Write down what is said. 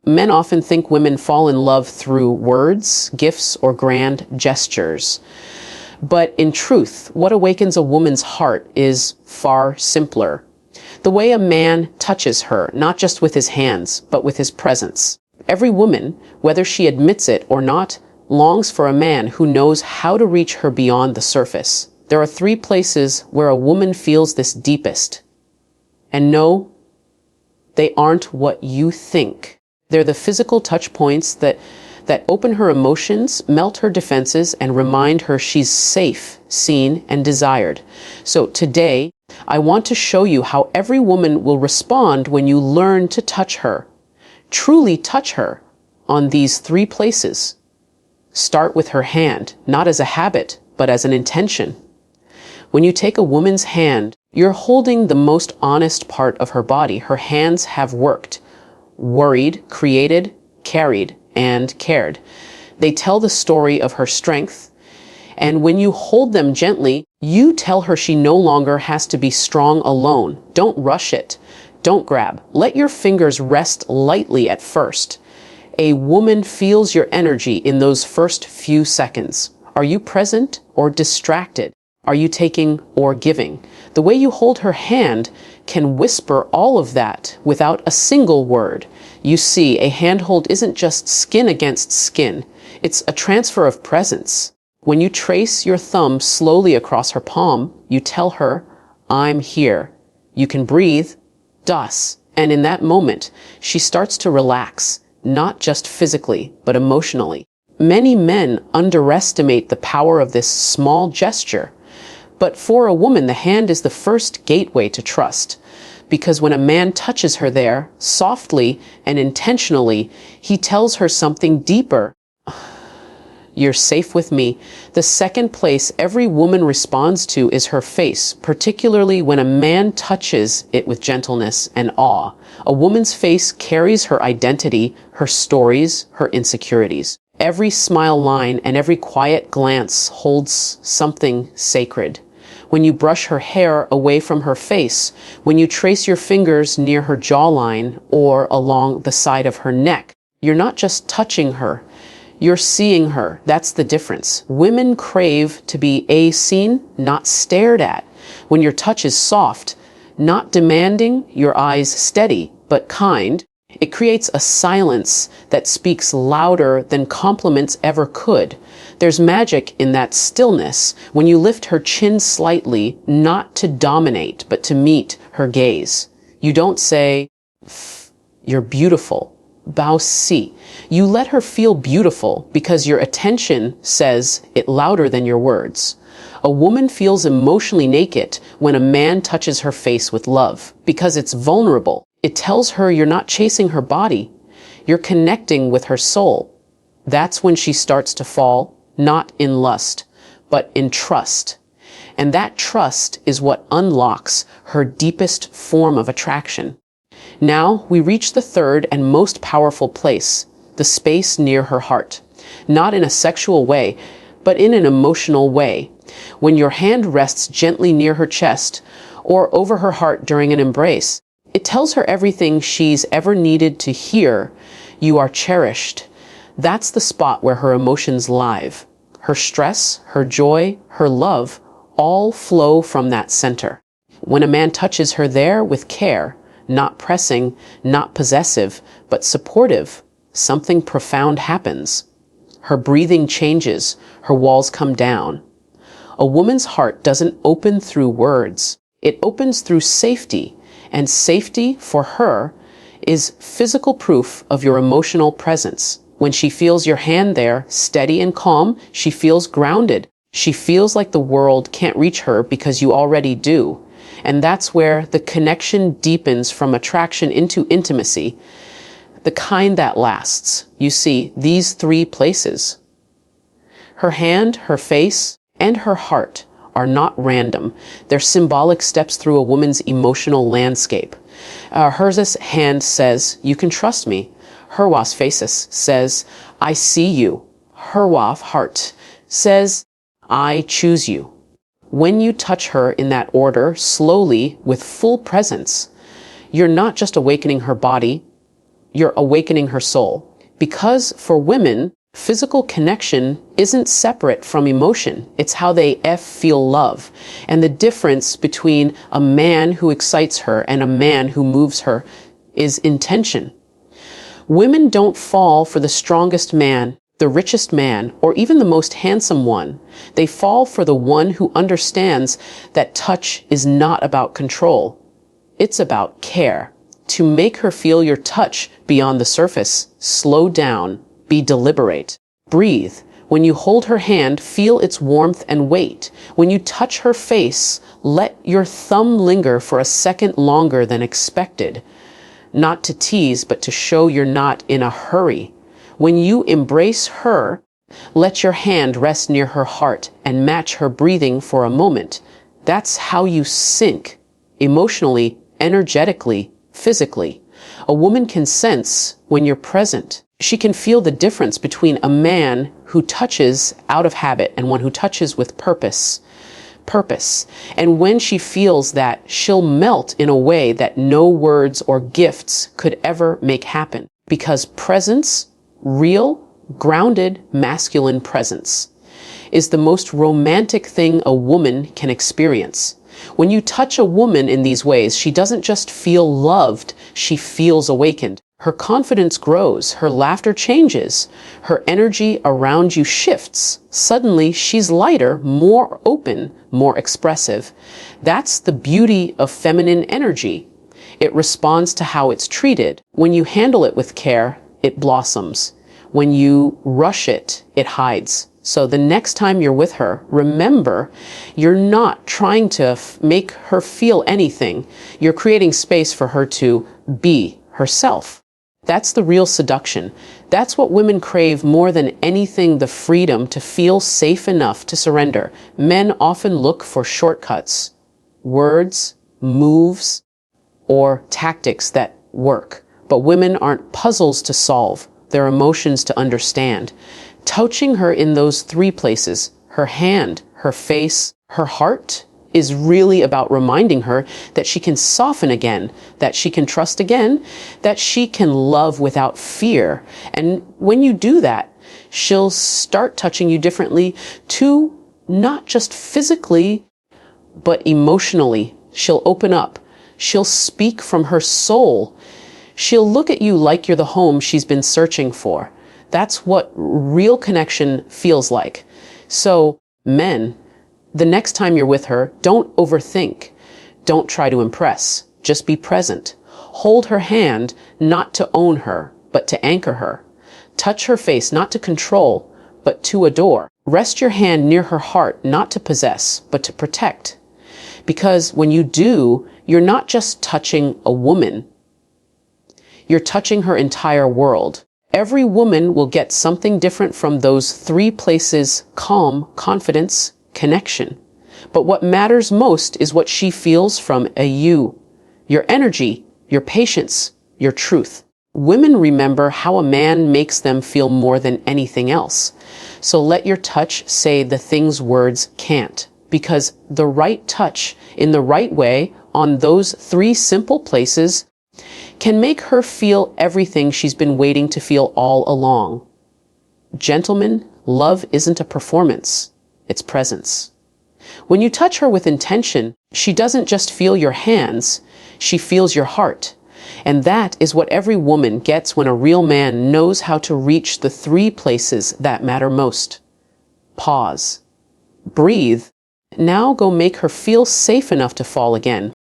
Men often think women fall in love through words, gifts, or grand gestures. But in truth, what awakens a woman's heart is far simpler. The way a man touches her, not just with his hands, but with his presence. Every woman, whether she admits it or not, longs for a man who knows how to reach her beyond the surface. There are 3 places where a woman feels this deepest. And no, they aren't what you think. They're the physical touch points that open her emotions, melt her defenses, and remind her she's safe, seen, and desired. So today, I want to show you how every woman will respond when you learn to touch her. Truly touch her on these 3 places. Start with her hand, not as a habit, but as an intention. When you take a woman's hand, you're holding the most honest part of her body. Her hands have worked, worried, created, carried, and cared. They tell the story of her strength, and when you hold them gently, you tell her she no longer has to be strong alone. Don't rush it. Don't grab. Let your fingers rest lightly at first. A woman feels your energy in those first few seconds. Are you present or distracted? Are you taking or giving? The way you hold her hand can whisper all of that without a single word. You see, a handhold isn't just skin against skin. It's a transfer of presence. When you trace your thumb slowly across her palm, you tell her, I'm here. You can breathe, das. And in that moment, she starts to relax, not just physically, but emotionally. Many men underestimate the power of this small gesture. But for a woman, the hand is the first gateway to trust. Because when a man touches her there, softly and intentionally, he tells her something deeper. You're safe with me. The second place every woman responds to is her face, particularly when a man touches it with gentleness and awe. A woman's face carries her identity, her stories, her insecurities. Every smile line and every quiet glance holds something sacred. When you brush her hair away from her face, when you trace your fingers near her jawline or along the side of her neck, you're not just touching her, you're seeing her. That's the difference. Women crave to be seen, not stared at. When your touch is soft, not demanding, your eyes steady, but kind, it creates a silence that speaks louder than compliments ever could. There's magic in that stillness when you lift her chin slightly, not to dominate, but to meet her gaze. You don't say, you're beautiful, bao si. You let her feel beautiful because your attention says it louder than your words. A woman feels emotionally naked when a man touches her face with love because it's vulnerable. It tells her you're not chasing her body. You're connecting with her soul. That's when she starts to fall, not in lust, but in trust. And that trust is what unlocks her deepest form of attraction. Now we reach the third and most powerful place, the space near her heart. Not in a sexual way, but in an emotional way. When your hand rests gently near her chest or over her heart during an embrace, it tells her everything she's ever needed to hear. You are cherished. That's the spot where her emotions live. Her stress, her joy, her love, all flow from that center. When a man touches her there with care, not pressing, not possessive, but supportive, something profound happens. Her breathing changes, her walls come down. A woman's heart doesn't open through words. It opens through safety. And safety, for her, is physical proof of your emotional presence. When she feels your hand there, steady and calm, she feels grounded. She feels like the world can't reach her because you already do. And that's where the connection deepens from attraction into intimacy, the kind that lasts. You see, these 3 places, her hand, her face, and her heart, are not random. They're symbolic steps through a woman's emotional landscape. Hers hand says, you can trust me. Herwas faces says, I see you. Herwaf heart says, I choose you. When you touch her in that order, slowly, with full presence, you're not just awakening her body, you're awakening her soul. Because for women, physical connection isn't separate from emotion. It's how they feel love. And the difference between a man who excites her and a man who moves her is intention. Women don't fall for the strongest man, the richest man, or even the most handsome one. They fall for the one who understands that touch is not about control. It's about care. To make her feel your touch beyond the surface, slow down, be deliberate. Breathe. When you hold her hand, feel its warmth and weight. When you touch her face, let your thumb linger for a second longer than expected. Not to tease, but to show you're not in a hurry. When you embrace her, let your hand rest near her heart and match her breathing for a moment. That's how you sync, emotionally, energetically, physically. A woman can sense when you're present. She can feel the difference between a man who touches out of habit and one who touches with purpose. And when she feels that, she'll melt in a way that no words or gifts could ever make happen. Because presence, real, grounded, masculine presence, is the most romantic thing a woman can experience. When you touch a woman in these ways, she doesn't just feel loved, she feels awakened. Her confidence grows, her laughter changes, her energy around you shifts. Suddenly, she's lighter, more open, more expressive. That's the beauty of feminine energy. It responds to how it's treated. When you handle it with care, it blossoms. When you rush it, it hides. So the next time you're with her, remember, you're not trying to make her feel anything. You're creating space for her to be herself. That's the real seduction. That's what women crave more than anything, the freedom to feel safe enough to surrender. Men often look for shortcuts, words, moves, or tactics that work. But women aren't puzzles to solve. They're emotions to understand. Touching her in those three places, her hand, her face, her heart, is really about reminding her that she can soften again, that she can trust again, that she can love without fear. And when you do that, she'll start touching you differently too, not just physically, but emotionally. She'll open up. She'll speak from her soul. She'll look at you like you're the home she's been searching for. That's what real connection feels like. So, men, the next time you're with her, don't overthink. Don't try to impress. Just be present. Hold her hand, not to own her, but to anchor her. Touch her face, not to control, but to adore. Rest your hand near her heart, not to possess, but to protect. Because when you do, you're not just touching a woman. You're touching her entire world. Every woman will get something different from those three places: calm, confidence, connection. But what matters most is what she feels from you, your energy, your patience, your truth. Women remember how a man makes them feel more than anything else. So let your touch say the things words can't, because the right touch in the right way on those three simple places can make her feel everything she's been waiting to feel all along. Gentlemen, love isn't a performance. It's presence. When you touch her with intention, she doesn't just feel your hands, she feels your heart. And that is what every woman gets when a real man knows how to reach the three places that matter most. Pause. Breathe. Now go make her feel safe enough to fall again.